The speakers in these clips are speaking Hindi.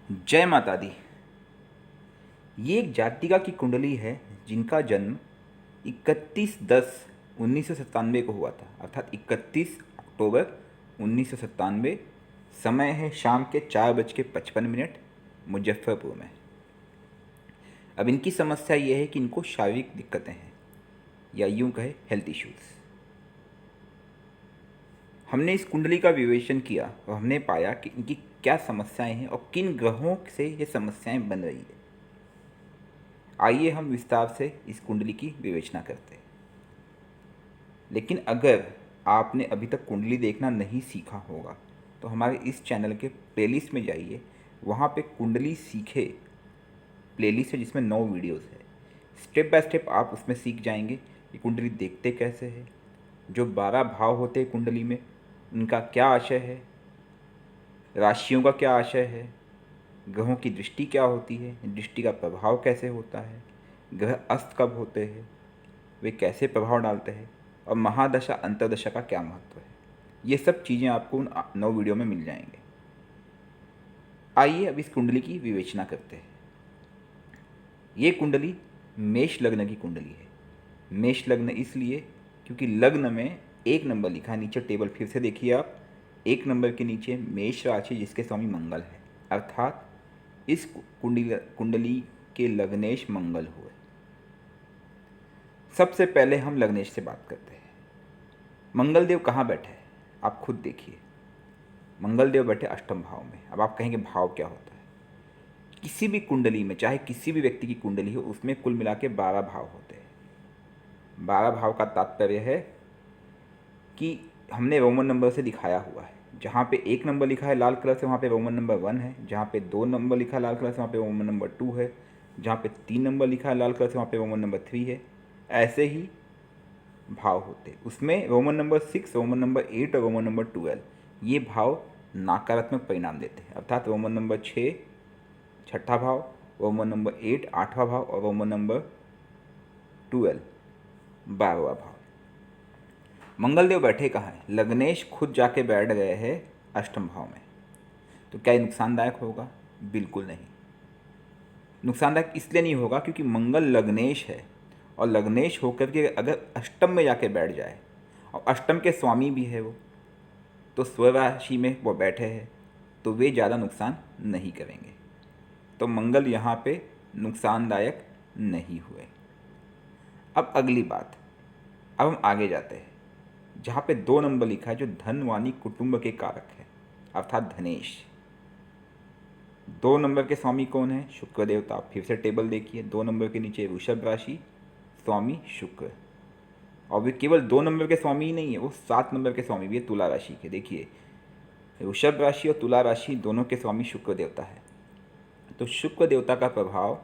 जय माता दी। ये एक जातिका की कुंडली है जिनका जन्म 31/10/1997 को हुआ था, अर्थात 31 अक्टूबर 1997। समय है शाम के 4:55 मुजफ्फरपुर में। अब इनकी समस्या ये है कि इनको शारीरिक दिक्कतें हैं, या यूं कहे हेल्थ इश्यूज़। हमने इस कुंडली का विवेचन किया और हमने पाया कि इनकी क्या समस्याएं हैं और किन ग्रहों से ये समस्याएं बन रही है। आइए हम विस्तार से इस कुंडली की विवेचना करते हैं। लेकिन अगर आपने अभी तक कुंडली देखना नहीं सीखा होगा तो हमारे इस चैनल के प्लेलिस्ट में जाइए। वहाँ पे कुंडली सीखे प्लेलिस्ट है जिसमें 9 वीडियोस है। स्टेप बाय स्टेप आप उसमें सीख जाएंगे कि कुंडली देखते कैसे है, जो 12 भाव होते हैं कुंडली में उनका क्या आशय है, राशियों का क्या आशय है, ग्रहों की दृष्टि क्या होती है, दृष्टि का प्रभाव कैसे होता है, ग्रह अस्त कब होते हैं, वे कैसे प्रभाव डालते हैं, और महादशा अंतर्दशा का क्या महत्व है। ये सब चीज़ें आपको उन 9 वीडियो में मिल जाएंगे। आइए अब इस कुंडली की विवेचना करते हैं। ये कुंडली मेष लग्न की कुंडली है। मेष लग्न इसलिए क्योंकि लग्न में 1 नंबर लिखा है नीचे। टेबल फिर से देखिए आप, 1 नंबर के नीचे मेष राशि जिसके स्वामी मंगल है, अर्थात इस कुंडली के लग्नेश मंगल हुए। सबसे पहले हम लग्नेश से बात करते हैं। मंगल देव कहाँ बैठे हैं आप खुद देखिए। मंगल देव बैठे अष्टम भाव में। अब आप कहेंगे भाव क्या होता है। किसी भी कुंडली में, चाहे किसी भी व्यक्ति की कुंडली हो, उसमें कुल मिला के 12 भाव होते हैं। 12 भाव का तात्पर्य है कि हमने रोमन नंबर से दिखाया हुआ है। जहाँ पे 1 नंबर लिखा है लाल कलर से वहाँ पे रोमन नंबर 1 है। जहाँ पे 2 नंबर लिखा है लाल कलर से वहाँ पे रोमन नंबर 2 है। जहाँ पे 3 नंबर लिखा है लाल कलर से वहाँ पे रोमन नंबर 3 है। ऐसे ही भाव होते हैं। उसमें रोमन नंबर 6, रोमन नंबर 8 और रोमन नंबर 12 ये भाव नकारात्मक परिणाम देते हैं, अर्थात रोमन नंबर 6 छठा भाव, रोमन नंबर 8 आठवां भाव और रोमन नंबर 12 12वां भाव। मंगल देव बैठे कहाँ हैं? लग्नेश खुद जाके बैठ गए हैं अष्टम भाव में। तो क्या ये नुकसानदायक होगा? बिल्कुल नहीं। नुकसानदायक इसलिए नहीं होगा क्योंकि मंगल लग्नेश है, और लग्नेश होकर के अगर अष्टम में जाके बैठ जाए, और अष्टम के स्वामी भी है वो, तो स्वराशि में वो बैठे हैं, तो वे ज़्यादा नुकसान नहीं करेंगे। तो मंगल यहाँ पे नुकसानदायक नहीं हुए। अब अगली बात, अब हम आगे जाते हैं। जहाँ पे 2 नंबर लिखा है जो धनवानी कुटुंब के कारक है, अर्थात धनेश। 2 नंबर के स्वामी कौन है? शुक्र देवता। फिर से टेबल देखिए, 2 नंबर के नीचे वृषभ राशि, स्वामी शुक्र। और वे केवल 2 नंबर के स्वामी ही नहीं है, वो 7 नंबर के स्वामी भी है तुला राशि के। देखिए, वृषभ राशि और तुला राशि दोनों के स्वामी शुक्र देवता है। तो शुक्र देवता का प्रभाव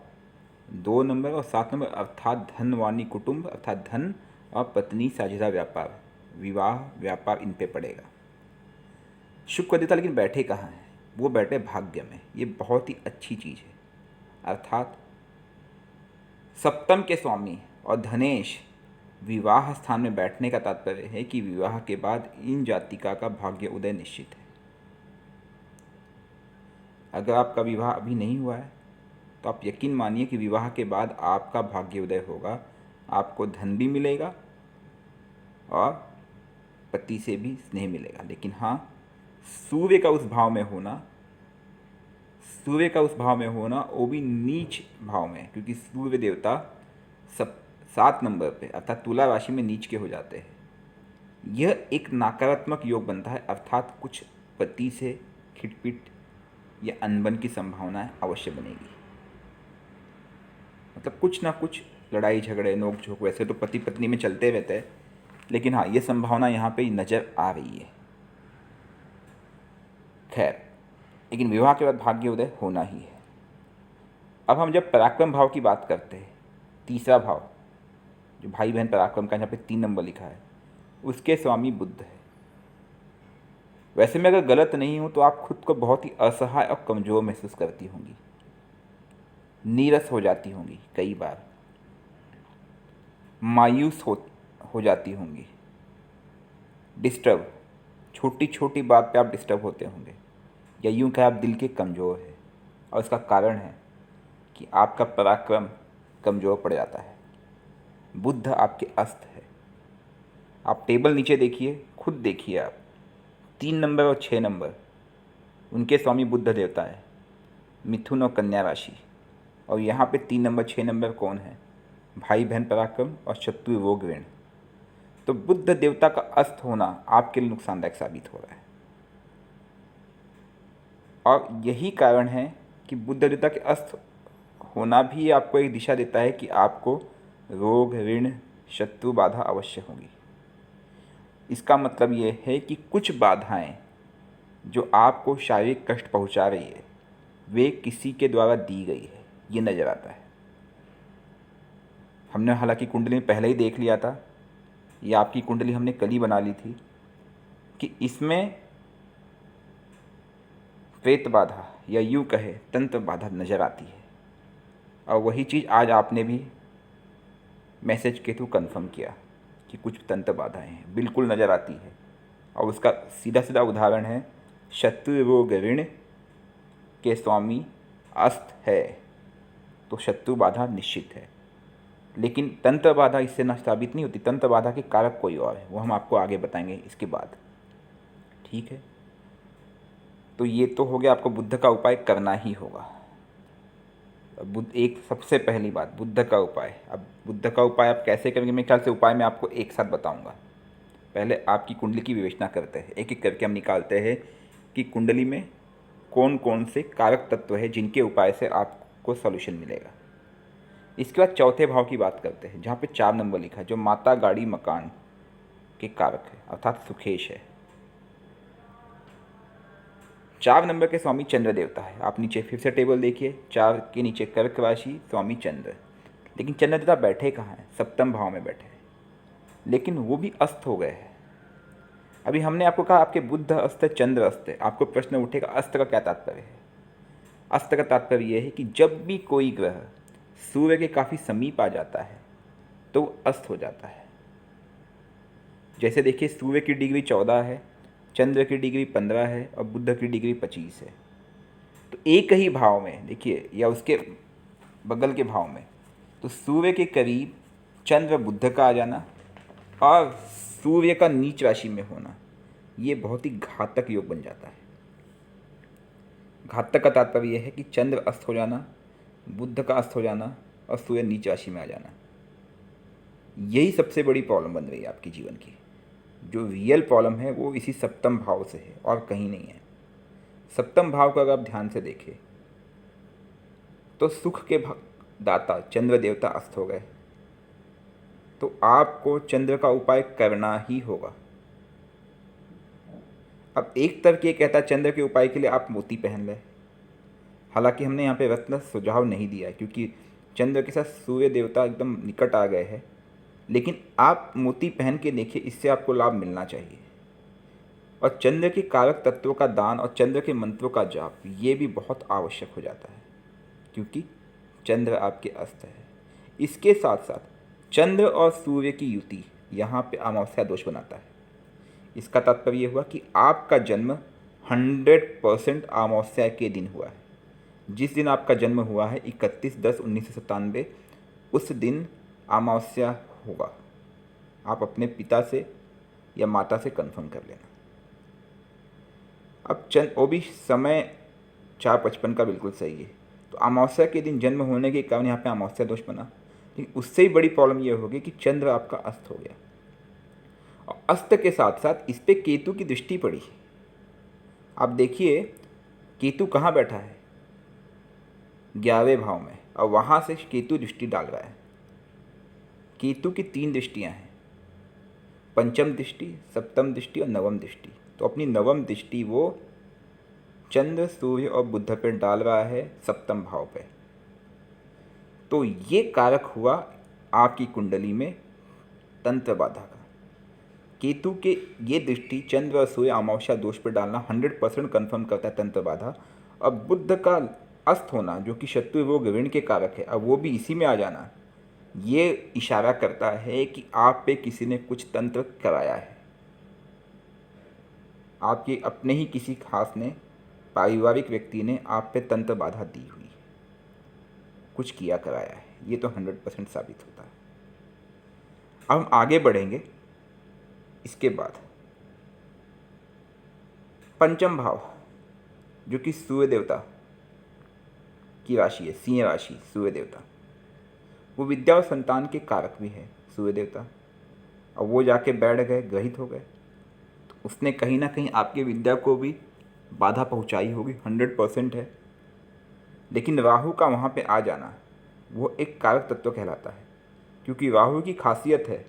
2 नंबर और 7 नंबर, अर्थात धनवानी कुटुंब, अर्थात धन और पत्नी साझेदार व्यापार, विवाह व्यापार, इन पे पड़ेगा। शुक्र देवता लेकिन बैठे कहाँ हैं? वो बैठे भाग्य में। ये बहुत ही अच्छी चीज़ है, अर्थात सप्तम के स्वामी और धनेश विवाह स्थान में बैठने का तात्पर्य है कि विवाह के बाद इन जातिका का भाग्य उदय निश्चित है। अगर आपका विवाह अभी नहीं हुआ है तो आप यकीन मानिए कि विवाह के बाद आपका भाग्य उदय होगा। आपको धन भी मिलेगा और पति से भी स्नेह मिलेगा। लेकिन हाँ, सूर्य का उस भाव में होना, सूर्य का उस भाव में होना, वो भी नीच भाव में, क्योंकि सूर्य देवता 7 नंबर पे अर्थात तुला राशि में नीच के हो जाते हैं। यह एक नकारात्मक योग बनता है, अर्थात कुछ पति से खिटपिट या अनबन की संभावना अवश्य बनेगी। मतलब कुछ ना कुछ लड़ाई झगड़े नोक झोंक वैसे तो पति पत्नी में चलते रहते हैं, लेकिन हाँ, ये संभावना यहाँ पे नज़र आ रही है। खैर, लेकिन विवाह के बाद भाग्य उदय होना ही है। अब हम जब पराक्रम भाव की बात करते हैं, तीसरा भाव जो भाई बहन पराक्रम का, यहाँ पे 3 नंबर लिखा है, उसके स्वामी बुध है। वैसे मैं अगर गलत नहीं हूँ तो आप खुद को बहुत ही असहाय और कमज़ोर महसूस करती होंगी, नीरस हो जाती होंगी, कई बार मायूस हो जाती होंगी, डिस्टर्ब, छोटी छोटी बात पे आप डिस्टर्ब होते होंगे, या यूं कहें आप दिल के कमज़ोर हैं। और इसका कारण है कि आपका पराक्रम कमज़ोर पड़ जाता है। बुध आपके अस्त है। आप टेबल नीचे देखिए, खुद देखिए आप, 3 नंबर और 6 नंबर उनके स्वामी बुध देवता है, मिथुन और कन्या राशि। और यहाँ पे 3 नंबर 6 नंबर कौन है? भाई बहन पराक्रम और शत्रु रोग ऋण। तो बुध देवता का अस्त होना आपके लिए नुकसानदायक साबित हो रहा है। और यही कारण है कि बुध देवता के अस्त होना भी आपको एक दिशा देता है कि आपको रोग ऋण शत्रु बाधा अवश्य होगी। इसका मतलब ये है कि कुछ बाधाएं जो आपको शारीरिक कष्ट पहुंचा रही है वे किसी के द्वारा दी गई है, ये नज़र आता है। हमने हालांकि कुंडली में पहले ही देख लिया था, ये आपकी कुंडली हमने कल ही बना ली थी कि इसमें प्रेत बाधा या यूँ कहे तंत्र बाधा नज़र आती है। और वही चीज़ आज आपने भी मैसेज के थ्रू कंफर्म किया कि कुछ तंत्र बाधाएं हैं, बिल्कुल नज़र आती है। और उसका सीधा सीधा उदाहरण है शत्रु रोग ऋण के स्वामी अस्त है, तो शत्रु बाधा निश्चित है। लेकिन तंत्र बाधा इससे न साबित नहीं होती। तंत्र बाधा के कारक कोई और है, वो हम आपको आगे बताएंगे इसके बाद। ठीक है, तो ये तो हो गया, आपको बुद्ध का उपाय करना ही होगा। बुद्ध एक सबसे पहली बात, बुद्ध का उपाय। अब बुद्ध का उपाय आप कैसे करेंगे, मेरे ख्याल से उपाय मैं आपको एक साथ बताऊंगा। पहले आपकी कुंडली की विवेचना करते हैं, एक एक करके हम निकालते हैं कि कुंडली में कौन कौन से कारक तत्व है जिनके उपाय से आपको सॉल्यूशन मिलेगा। इसके बाद चौथे भाव की बात करते हैं, जहाँ पे 4 नंबर लिखा है, जो माता गाड़ी मकान के कारक है, अर्थात सुखेश है। 4 नंबर के स्वामी चंद्र देवता है। आप नीचे फिर से टेबल देखिए, 4 के नीचे कर्क राशि, स्वामी चंद्र। लेकिन चंद्र देवता बैठे कहाँ हैं? सप्तम भाव में बैठे हैं, लेकिन वो भी अस्त हो गए हैं। अभी हमने आपको कहा आपके बुध अस्त है, चंद्र अस्त है। आपको प्रश्न उठेगा अस्त का क्या तात्पर्य है? अस्त का तात्पर्य यह है कि जब भी कोई ग्रह सूर्य के काफ़ी समीप आ जाता है तो अस्त हो जाता है। जैसे देखिए, सूर्य की डिग्री 14 है, चंद्र की डिग्री 15 है और बुध की डिग्री 25 है। तो एक ही भाव में देखिए, या उसके बगल के भाव में, तो सूर्य के करीब चंद्र बुध का आ जाना और सूर्य का नीच राशि में होना, ये बहुत ही घातक योग बन जाता है। घातक का तात्पर्य यह है कि चंद्र अस्त हो जाना, बुध का अस्त हो जाना और सूर्य नीच राशि में आ जाना। यही सबसे बड़ी प्रॉब्लम बन रही है आपके जीवन की। जो रियल प्रॉब्लम है वो इसी सप्तम भाव से है और कहीं नहीं है। सप्तम भाव का अगर आप ध्यान से देखें तो सुख के दाता चंद्र देवता अस्त हो गए, तो आपको चंद्र का उपाय करना ही होगा। अब एक तर्क ये कहता है चंद्र के उपाय के लिए आप मोती पहन लें। हालांकि हमने यहाँ पे रत्न सुझाव नहीं दिया है क्योंकि चंद्र के साथ सूर्य देवता एकदम निकट आ गए हैं, लेकिन आप मोती पहन के देखिए, इससे आपको लाभ मिलना चाहिए। और चंद्र के कारक तत्वों का दान और चंद्र के मंत्रों का जाप ये भी बहुत आवश्यक हो जाता है क्योंकि चंद्र आपके अस्त है। इसके साथ साथ चंद्र और सूर्य की युति यहाँ पे अमावस्या दोष बनाता है। इसका तात्पर्य हुआ कि आपका जन्म 100% अमावस्या के दिन हुआ है। जिस दिन आपका जन्म हुआ है 31/10/1997, उस दिन अमावस्या होगा। आप अपने पिता से या माता से कंफर्म कर लेना। अब वो भी समय 4:55 का बिल्कुल सही है। तो अमावस्या के दिन जन्म होने के कारण यहाँ पे अमावस्या दोष बना, लेकिन उससे ही बड़ी प्रॉब्लम ये होगी कि चंद्र आपका अस्त हो गया और अस्त के साथ साथ इस पर केतु की दृष्टि पड़ी। आप देखिए केतु कहाँ बैठा है? 11वें भाव में, और वहाँ से केतु दृष्टि डाल रहा है। केतु की 3 दृष्टियाँ हैं, पंचम दृष्टि, सप्तम दृष्टि और नवम दृष्टि। तो अपनी नवम दृष्टि वो चंद्र सूर्य और बुध पर डाल रहा है, सप्तम भाव पे। तो ये कारक हुआ आपकी कुंडली में तंत्र बाधा का। केतु के ये दृष्टि चंद्र और सूर्य अमावस्या दोष पर डालना 100% कन्फर्म करता है तंत्र बाधा। अब बुध का अस्त होना जो कि शत्रु रोग ऋण के कारक है, अब वो भी इसी में आ जाना, ये इशारा करता है कि आप पे किसी ने कुछ तंत्र कराया है। आपके अपने ही किसी खास ने पारिवारिक व्यक्ति ने आप पे तंत्र बाधा दी हुई, कुछ किया कराया है, ये तो 100% साबित होता है। अब हम आगे बढ़ेंगे। इसके बाद पंचम भाव जो कि सूर्य देवता की राशि है, सिंह राशि, सूर्य देवता, वो विद्या और संतान के कारक भी है सूर्य देवता। अब वो जाके बैठ गए, ग्रहित हो गए, तो उसने कहीं ना कहीं आपकी विद्या को भी बाधा पहुंचाई होगी, 100% है। लेकिन राहु का वहाँ पे आ जाना वो एक कारक तत्व कहलाता है, क्योंकि राहु की खासियत है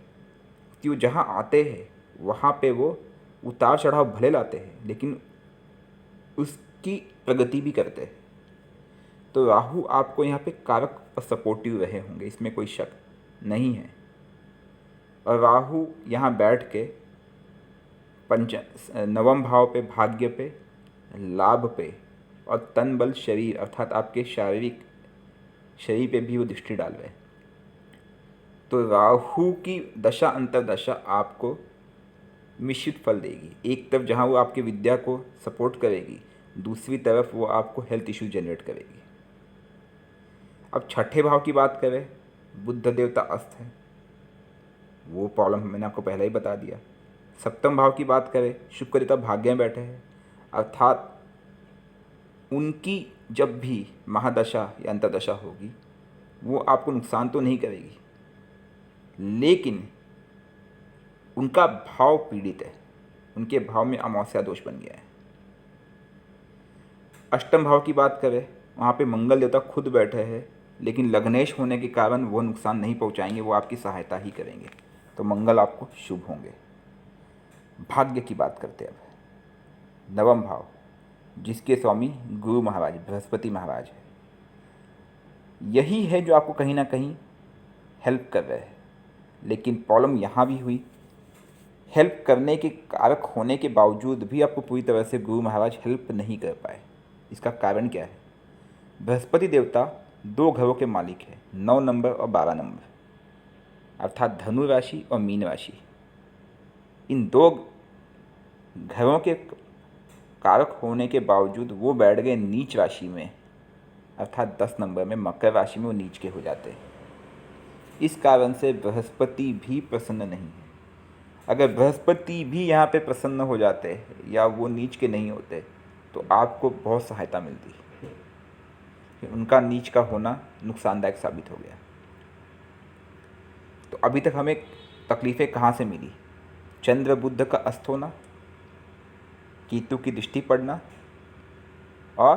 कि वो जहाँ आते हैं वहाँ पे वो उतार चढ़ाव भले लाते हैं, लेकिन उसकी प्रगति भी करते हैं। तो राहु आपको यहाँ पे कारक और सपोर्टिव रहे होंगे, इसमें कोई शक नहीं है। और राहु यहाँ बैठ के नवम भाव पे, भाग्य पे, लाभ पे और तन बल शरीर अर्थात आपके शारीरिक शरीर पे भी वो दृष्टि डाल रहे हैं। तो राहु की दशा अंतरदशा आपको मिश्रित फल देगी। एक तरफ जहाँ वो आपकी विद्या को सपोर्ट करेगी, दूसरी तरफ वो आपको हेल्थ इश्यू जनरेट करेगी। अब छठे भाव की बात करें, बुध देवता अस्त है, वो प्रॉब्लम मैंने आपको पहले ही बता दिया। सप्तम भाव की बात करें, शुक्र देवता भाग्य में बैठे हैं, अर्थात उनकी जब भी महादशा या अंतरदशा होगी वो आपको नुकसान तो नहीं करेगी, लेकिन उनका भाव पीड़ित है, उनके भाव में अमावस्या दोष बन गया है। अष्टम भाव की बात करें, वहाँ पे मंगल देवता खुद बैठे हैं, लेकिन लग्नेश होने के कारण वो नुकसान नहीं पहुँचाएंगे, वो आपकी सहायता ही करेंगे, तो मंगल आपको शुभ होंगे। भाग्य की बात करते हैं अब। नवम भाव जिसके स्वामी गुरु महाराज बृहस्पति महाराज है, यही है जो आपको कहीं ना कहीं हेल्प कर रहे हैं। लेकिन प्रॉब्लम यहाँ भी हुई, हेल्प करने के कारक होने के बावजूद भी आपको पूरी तरह से गुरु महाराज हेल्प नहीं कर पाए। इसका कारण क्या है? बृहस्पति देवता दो घरों के मालिक है, 9 नंबर और 12 नंबर, अर्थात धनु राशि और मीन राशि। इन दो घरों के कारक होने के बावजूद वो बैठ गए नीच राशि में, अर्थात 10 नंबर में, मकर राशि में वो नीच के हो जाते हैं। इस कारण से बृहस्पति भी प्रसन्न नहीं है। अगर बृहस्पति भी यहाँ पे प्रसन्न हो जाते या वो नीच के नहीं होते तो आपको बहुत सहायता मिलती। उनका नीच का होना नुकसानदायक साबित हो गया। तो अभी तक हमें तकलीफ़ें कहाँ से मिली? चंद्र बुध का अस्त होना, केतु की दृष्टि पड़ना और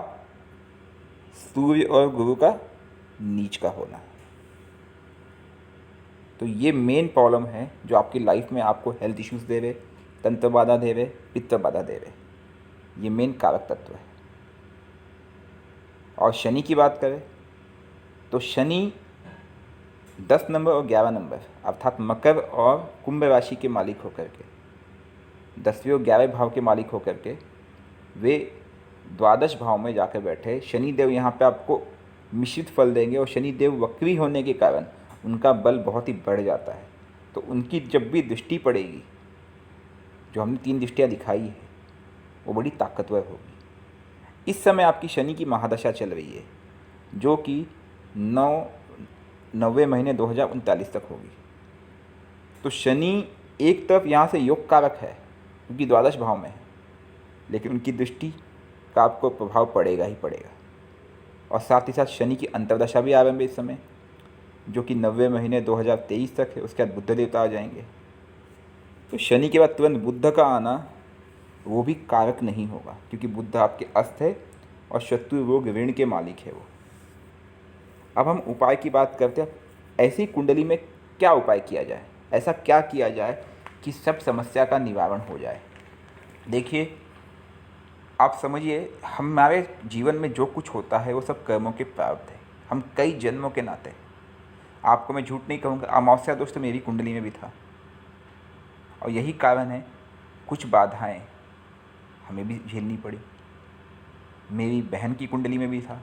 सूर्य और गुरु का नीच का होना। तो ये मेन प्रॉब्लम है जो आपकी लाइफ में आपको हेल्थ इश्यूज दे रहे, तंत्र बाधा दे रहे, पित्त बाधा दे रहे। ये मेन कारक तत्व है। और शनि की बात करें तो शनि 10 नंबर और 11 नंबर अर्थात मकर और कुंभ राशि के मालिक होकर के, 10वें और 11वें भाव के मालिक होकर के वे द्वादश भाव में जाकर बैठे। शनिदेव यहाँ पे आपको मिश्रित फल देंगे और शनिदेव वक्री होने के कारण उनका बल बहुत ही बढ़ जाता है। तो उनकी जब भी दृष्टि पड़ेगी, जो हमने 3 दृष्टियाँ दिखाई है, वो बड़ी ताकतवर होगी। इस समय आपकी शनि की महादशा चल रही है जो कि 9वें महीने 2039 तक होगी। तो शनि एक तरफ यहाँ से योग कारक है क्योंकि द्वादश भाव में है, लेकिन उनकी दृष्टि का आपको प्रभाव पड़ेगा ही पड़ेगा। और साथ ही साथ शनि की अंतर्दशा भी आरंभ है इस समय, जो कि 90वें महीने 2023 तक है। उसके बाद बुध देवता आ जाएंगे। तो शनि के बाद तुरंत बुध का आना वो भी कारक नहीं होगा, क्योंकि बुध आपके अस्त है और शत्रु रोग ऋण के मालिक है वो। अब हम उपाय की बात करते हैं। ऐसी कुंडली में क्या उपाय किया जाए, ऐसा क्या किया जाए कि सब समस्या का निवारण हो जाए? देखिए, आप समझिए, हमारे जीवन में जो कुछ होता है वो सब कर्मों के प्रारब्ध है। हम कई जन्मों के नाते, आपको मैं झूठ नहीं कहूँगा, अमावस्या दोष तो मेरी कुंडली में भी था। और यही कारण है कुछ बाधाएं हमें भी झेलनी पड़ी। मेरी बहन की कुंडली में भी था।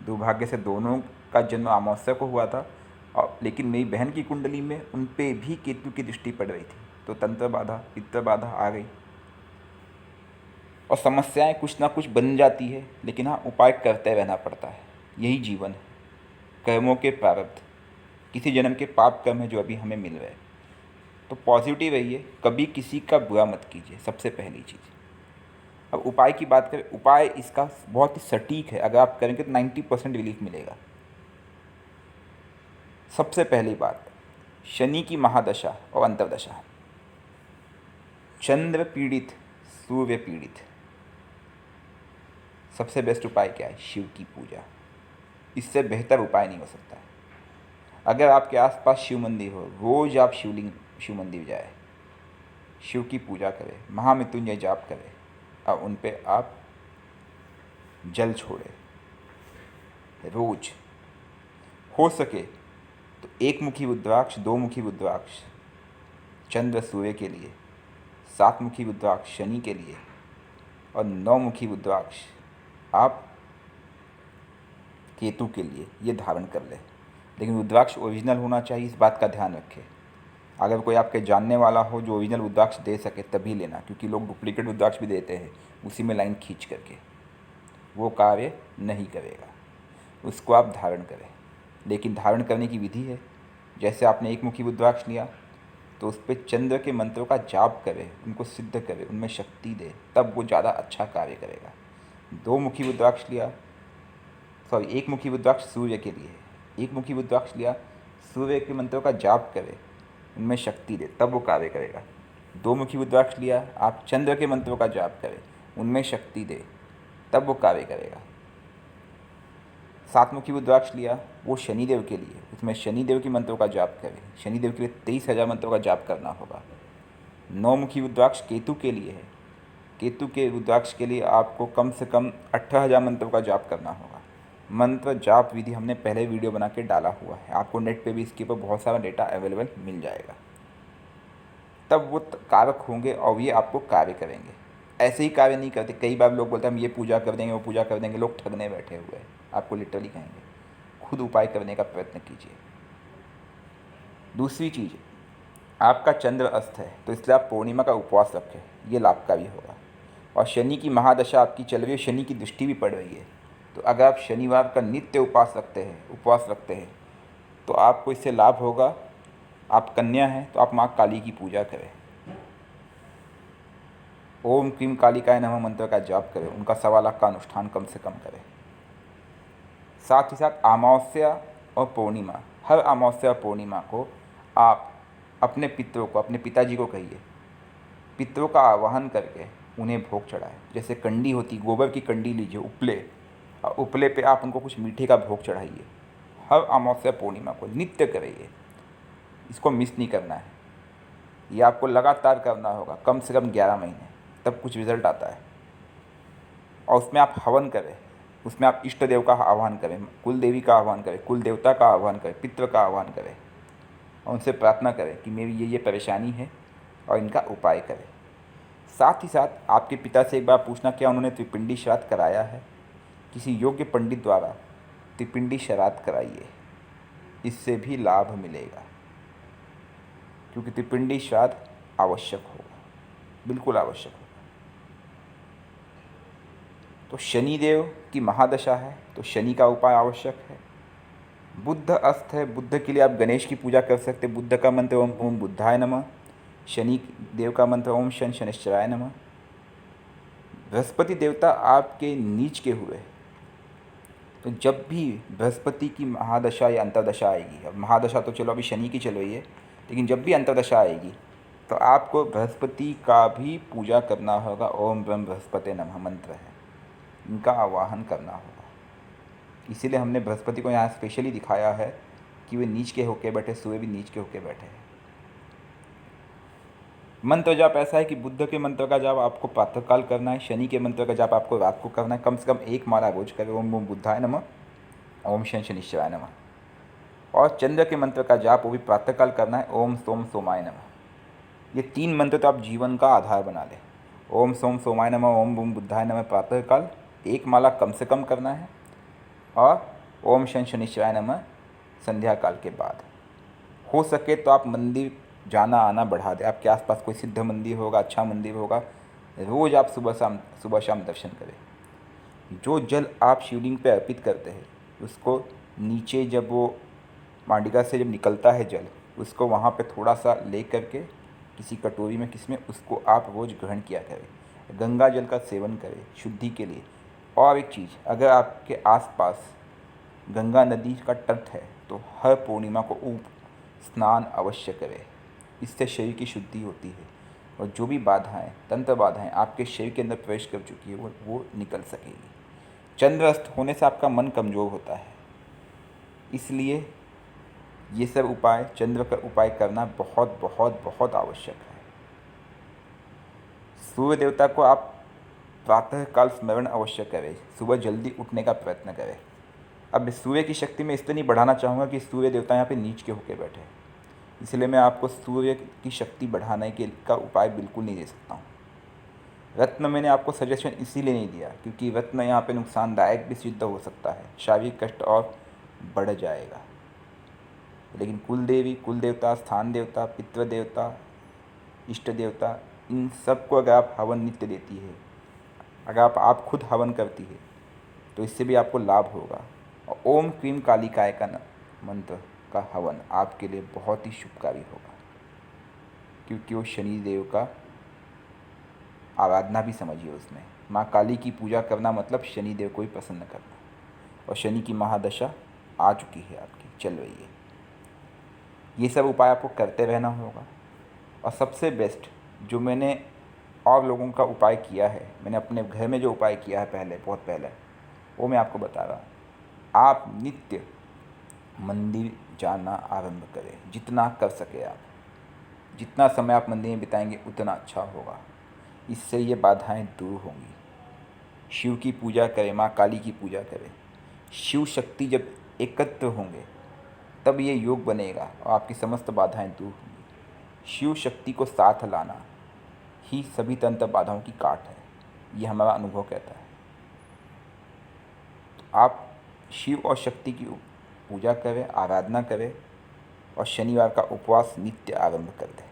दुर्भाग्य से दोनों का जन्म अमावस्या को हुआ था, और लेकिन मेरी बहन की कुंडली में उन पे भी केतु की दृष्टि पड़ रही थी, तो तंत्र बाधा, पित्त बाधा आ गई। और समस्याएं कुछ ना कुछ बन जाती है, लेकिन हाँ, उपाय करते रहना पड़ता है। यही जीवन है। कर्मों के प्रारब्ध, किसी जन्म के पाप कर्म है जो अभी हमें मिल रहे हैं। तो पॉजिटिव रहिए, कभी किसी का बुरा मत कीजिए, सबसे पहली चीज़। अब उपाय की बात करें, उपाय इसका बहुत ही सटीक है। अगर आप करेंगे तो 90% रिलीफ मिलेगा। सबसे पहली बात, शनि की महादशा और अंतर्दशा। चंद्र पीड़ित, सूर्य पीड़ित, सबसे बेस्ट उपाय क्या है? शिव की पूजा। इससे बेहतर उपाय नहीं हो सकता है। अगर आपके आसपास शिव मंदिर हो, रोज आप शिव मंदिर जाए, शिव की पूजा करें, महामृत्युंजय जाप करें और उन पे आप जल छोड़े रोज। हो सके तो एक मुखी रुद्राक्ष, दो मुखी रुद्राक्ष चंद्र सूर्य के लिए, सात मुखी रुद्राक्ष शनि के लिए और नौ मुखी रुद्राक्ष आप केतु के लिए ये धारण कर ले। लेकिन रुद्राक्ष ओरिजिनल होना चाहिए, इस बात का ध्यान रखें। अगर कोई आपके जानने वाला हो जो ओरिजिनल रुद्राक्ष दे सके तभी लेना, क्योंकि लोग डुप्लीकेट रुद्राक्ष भी देते हैं उसी में लाइन खींच करके। वो कार्य नहीं करेगा, उसको आप धारण करें। लेकिन धारण करने की विधि है, जैसे आपने एक मुखी रुद्राक्ष लिया तो उस पर चंद्र के मंत्रों का जाप करें, उनको सिद्ध करें, उनमें शक्ति दे, तब वो ज़्यादा अच्छा कार्य करेगा। दो मुखी रुद्राक्ष लिया, एक मुखी रुद्राक्ष सूर्य के लिए, एक मुखी रुद्राक्ष लिया, सूर्य के मंत्रों का जाप करें, उनमें शक्ति दे, तब वो कार्य करेगा। दो मुखी रुद्राक्ष लिया, आप चंद्र के मंत्रों का जाप करें, उनमें शक्ति दे, तब वो कार्य करेगा। सात मुखी रुद्राक्ष लिया, वो शनिदेव के लिए, उसमें शनिदेव के मंत्रों का जाप करें। शनिदेव के लिए 23,000 मंत्रों का जाप करना होगा। नौ मुखी रुद्राक्ष केतु के लिए है। केतु के रुद्राक्ष के लिए आपको कम से कम 18,000 मंत्रों का जाप करना होगा। मंत्र जाप विधि हमने पहले वीडियो बना के डाला हुआ है, आपको नेट पे भी इसके ऊपर बहुत सारा डेटा अवेलेबल मिल जाएगा। तब वो कारक होंगे और ये आपको कार्य करेंगे। ऐसे ही कार्य नहीं करते। कई बार लोग बोलते हैं हम ये पूजा कर देंगे, वो पूजा कर देंगे, लोग ठगने बैठे हुए हैं। आपको लिटरली कहेंगे, खुद उपाय करने का प्रयत्न कीजिए। दूसरी चीज़, आपका चंद्र अस्त है तो इसलिए आप पूर्णिमा का उपवास रखें, ये लाभकारी होगा। और शनि की महादशा आपकी चल रही है, शनि की दृष्टि भी पड़ रही है, तो अगर आप शनिवार का नित्य उपवास रखते हैं तो आपको इससे लाभ होगा। आप कन्या हैं तो आप माँ काली की पूजा करें, ओम क्रीम कालिकाय नमः मंत्र का जाप करें, उनका 1.25 लाख का अनुष्ठान कम से कम करें। साथ ही साथ अमावस्या और पूर्णिमा, हर अमावस्या और पूर्णिमा को आप अपने पितरों को, अपने पिताजी को कहिए, पितरों का आवाहन करके उन्हें भोग चढ़ाएं। जैसे कंडी होती, गोबर की कंडी लीजिए, उपले, और उपले पे आप उनको कुछ मीठे का भोग चढ़ाइए। हर अमावस्या पूर्णिमा को नित्य करिए, इसको मिस नहीं करना है। ये आपको लगातार करना होगा, कम से कम 11 महीने, तब कुछ रिजल्ट आता है। और उसमें आप हवन करें, उसमें आप इष्ट देव का आह्वान करें, कुल देवी का आह्वान करें, कुल देवता का आह्वान करें, पितृ का आह्वान करें और उनसे प्रार्थना करें कि मेरी ये परेशानी है और इनका उपाय करें। साथ ही साथ आपके पिता से एक बार पूछना क्या उन्होंने त्रिपिंडी श्राद्ध कराया है। किसी योग्य पंडित द्वारा त्रिपिंडी श्राद्ध कराइए, इससे भी लाभ मिलेगा, क्योंकि त्रिपिंडी श्राद्ध आवश्यक होगा, बिल्कुल आवश्यक होगा। तो शनिदेव की महादशा है तो शनि का उपाय आवश्यक है। बुध अस्त है, बुध के लिए आप गणेश की पूजा कर सकते हैं। बुध का मंत्र ओम ओम बुद्धाय नमः, शनि देव का मंत्र ओम शन शनिश्चराय नमः। बृहस्पति देवता आपके नीच के हुए, तो जब भी बृहस्पति की महादशा या अंतर्दशा आएगी, अब महादशा तो चलो अभी शनि की चल रही है, लेकिन जब भी अंतर्दशा आएगी तो आपको बृहस्पति का भी पूजा करना होगा। ओम ब्रह्म बृहस्पति नमः मंत्र है, इनका आवाहन करना होगा। इसीलिए हमने बृहस्पति को यहाँ स्पेशली दिखाया है कि वे नीच के होके बैठे, सूर्य भी नीच के होके बैठे हैं। मंत्र जाप ऐसा है कि बुद्ध के मंत्र का जाप आपको प्रातःकाल करना है, शनि के मंत्र का जाप आपको रात को करना है। कम से कम एक माला रोज करें, ओम ओम बुद्धाय नमः, ओम शन शनिश्चराय नमः। और चंद्र के मंत्र का जाप वो भी प्रातःकाल करना है, ओम सोम सोमाय नमः। ये 3 मंत्र तो आप जीवन का आधार बना लें। ओम सोम सोमाय नमः, ओम ओम बुद्धाय नमः प्रातःकाल, एक माला कम से कम करना है, और ओम शन शनिश्चराय नमः संध्या काल के बाद। हो सके तो आप मंदिर जाना आना बढ़ा दें। आपके आसपास कोई सिद्ध मंदिर होगा, अच्छा मंदिर होगा, रोज़ आप सुबह शाम दर्शन करें। जो जल आप शिवलिंग पे अर्पित करते हैं उसको नीचे जब वो मांडिका से जब निकलता है जल, उसको वहाँ पे थोड़ा सा ले करके किसी कटोरी में किसमें उसको आप रोज़ ग्रहण किया करें। गंगा जल का सेवन करें शुद्धि के लिए। और एक चीज़, अगर आपके आसपास गंगा नदी का तट है तो हर पूर्णिमा को स्नान अवश्य करें। इससे शरीर की शुद्धि होती है और जो भी बाधाएं, तंत्र बाधाएं आपके शरीर के अंदर प्रवेश कर चुकी है वो निकल सकेगी। चंद्र अस्त होने से आपका मन कमज़ोर होता है, इसलिए ये सब उपाय, चंद्र का उपाय करना बहुत बहुत बहुत आवश्यक है। सूर्य देवता को आप प्रातःकाल स्मरण अवश्य करें, सुबह जल्दी उठने का प्रयत्न करें। अब सूर्य की शक्ति में इसलिए नहीं बढ़ाना चाहूँगा कि सूर्य देवता यहाँ पे नीच के होके बैठे, इसलिए मैं आपको सूर्य की शक्ति बढ़ाने का उपाय बिल्कुल नहीं दे सकता हूँ। रत्न मैंने आपको सजेशन इसीलिए नहीं दिया क्योंकि रत्न यहाँ पे नुकसानदायक भी सिद्ध हो सकता है, शारीरिक कष्ट और बढ़ जाएगा। लेकिन कुल देवी, कुल देवता, स्थान देवता, पितृ देवता, इष्ट देवता, इन सबको अगर आप हवन नित्य देती है, अगर आप खुद हवन करती है तो इससे भी आपको लाभ होगा। और ओम क्रीम कालिकाय का मंत्र का हवन आपके लिए बहुत ही शुभकारी होगा, क्योंकि वो शनि देव का आराधना भी समझिए। उसमें माँ काली की पूजा करना मतलब शनि देव को ही प्रसन्न करना, और शनि की महादशा आ चुकी है आपकी, चल रही है। ये सब उपाय आपको करते रहना होगा। और सबसे बेस्ट जो मैंने और लोगों का उपाय किया है, मैंने अपने घर में जो उपाय किया है पहले, बहुत पहले, वो मैं आपको बता रहा हूँ। आप नित्य मंदिर जाना आरंभ करें, जितना कर सके आप। जितना समय आप मंदिर में बिताएंगे उतना अच्छा होगा, इससे ये बाधाएं दूर होंगी। शिव की पूजा करें, माँ काली की पूजा करें। शिव शक्ति जब एकत्र होंगे तब ये योग बनेगा और आपकी समस्त बाधाएं दूर होंगी। शिव शक्ति को साथ लाना ही सभी तंत्र बाधाओं की काट है, ये हमारा अनुभव कहता है। तो आप शिव और शक्ति की पूजा करें, आराधना करें और शनिवार का उपवास नित्य आरंभ कर दें।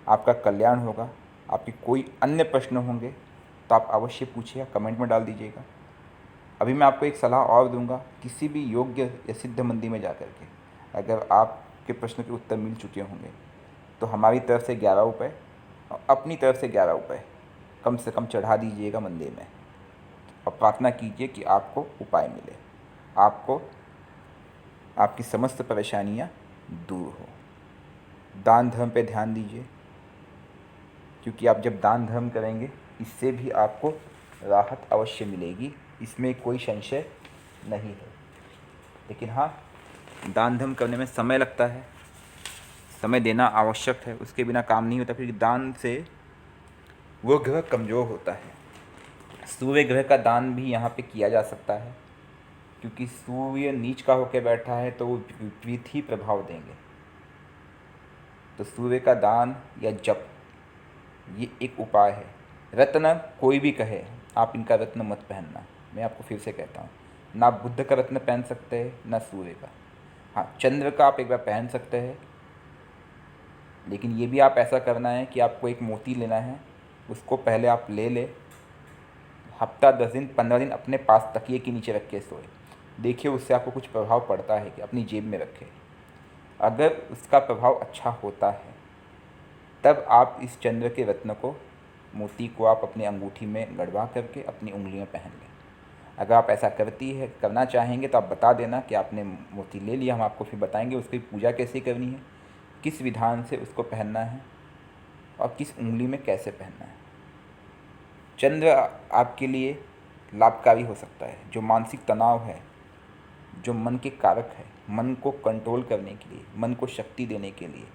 आपका कल्याण होगा। आपके कोई अन्य प्रश्न होंगे तो आप अवश्य पूछिएगा, कमेंट में डाल दीजिएगा। अभी मैं आपको एक सलाह और दूंगा, किसी भी योग्य या सिद्ध मंदिर में जाकर के अगर आपके प्रश्न के उत्तर मिल चुके होंगे तो हमारी तरफ से 11 रुपये और अपनी तरफ से 11 रुपये कम से कम चढ़ा दीजिएगा मंदिर में, और प्रार्थना कीजिए कि आपको उपाय मिले, आपको आपकी समस्त परेशानियां दूर हो। दान धर्म पे ध्यान दीजिए, क्योंकि आप जब दान धर्म करेंगे इससे भी आपको राहत अवश्य मिलेगी, इसमें कोई संशय नहीं है। लेकिन हाँ, दान धर्म करने में समय लगता है, समय देना आवश्यक है, उसके बिना काम नहीं होता, क्योंकि दान से वो ग्रह कमज़ोर होता है। सूर्य ग्रह का दान भी यहाँ पे किया जा सकता है, क्योंकि सूर्य नीच का होकर बैठा है तो वो विपरीत ही प्रभाव देंगे। तो सूर्य का दान या जप ये एक उपाय है। रत्न कोई भी कहे, आप इनका रत्न मत पहनना, मैं आपको फिर से कहता हूँ। ना बुद्ध का रत्न पहन सकते हैं, ना सूर्य का। हाँ, चंद्र का आप एक बार पहन सकते हैं, लेकिन ये भी आप ऐसा करना है कि आपको एक मोती लेना है, उसको पहले आप ले ले, हफ्ता 10 दिन 15 दिन अपने पास तकिए के नीचे रख के सोए, देखिए उससे आपको कुछ प्रभाव पड़ता है कि अपनी जेब में रखें। अगर उसका प्रभाव अच्छा होता है तब आप इस चंद्र के रत्न को, मोती को आप अपनी अंगूठी में गड़वा करके अपनी उंगली में पहन लें। अगर आप ऐसा करना चाहेंगे तो आप बता देना कि आपने मोती ले लिया, हम आपको फिर बताएंगे उसकी पूजा कैसे करनी है, किस विधान से उसको पहनना है और किस उंगली में कैसे पहनना है। चंद्र आपके लिए लाभकारी हो सकता है। जो मानसिक तनाव है, जो मन के कारक है, मन को कंट्रोल करने के लिए, मन को शक्ति देने के लिए,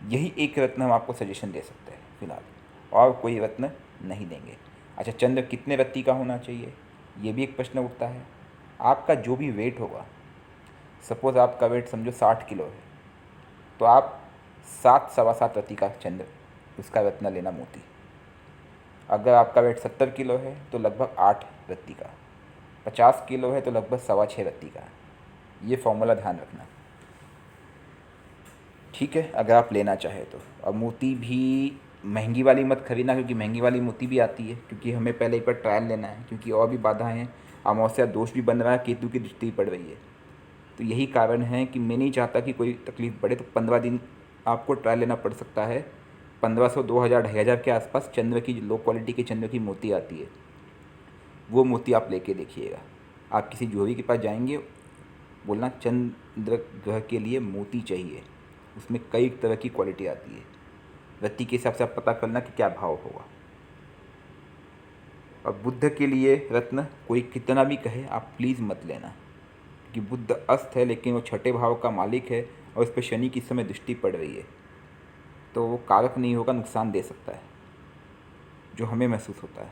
यही एक रत्न हम आपको सजेशन दे सकते हैं फिलहाल, और कोई रत्न नहीं देंगे। अच्छा, चंद्र कितने रत्ती का होना चाहिए, ये भी एक प्रश्न उठता है। आपका जो भी वेट होगा, सपोज़ आपका वेट समझो 60 किलो है, तो आप 7 सवा 7 रत्ती का चंद्र, उसका रत्न लेना मोती। अगर आपका वेट 70 किलो है तो लगभग 8 रत्ती का, 50 किलो है तो लगभग 6.25 रत्ती का। ये फॉर्मूला ध्यान रखना, ठीक है, अगर आप लेना चाहे तो। और मोती भी महंगी वाली मत खरीदना, क्योंकि महंगी वाली मोती भी आती है, क्योंकि हमें पहले एक बार ट्रायल लेना है, क्योंकि और भी बाधाएं हैं। अमावस्या दोष भी बन रहा है, केतु की दृष्टि पड़ रही है। तो यही कारण है कि मैं नहीं चाहता कि कोई तकलीफ़ पड़े। तो 15 दिन आपको ट्रायल लेना पड़ सकता है। 1500, 2000, 2500 के आसपास चंद्र की, लो क्वालिटी की चंद्र की मोती आती है, वो मोती आप लेके देखिएगा। आप किसी ज्वेलरी के पास जाएंगे, बोलना चंद्र ग्रह के लिए मोती चाहिए, उसमें कई तरह की क्वालिटी आती है। रत्ती के हिसाब से आप पता करना कि क्या भाव होगा। और बुद्ध के लिए रत्न कोई कितना भी कहे, आप प्लीज़ मत लेना, कि बुद्ध अस्त है लेकिन वो छठे भाव का मालिक है और उस पर शनि की इस समय दृष्टि पड़ रही है, तो वो कारक नहीं होगा, नुकसान दे सकता है, जो हमें महसूस होता है।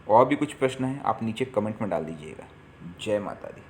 और भी कुछ प्रश्न है आप नीचे कमेंट में डाल दीजिएगा। जय माता दी।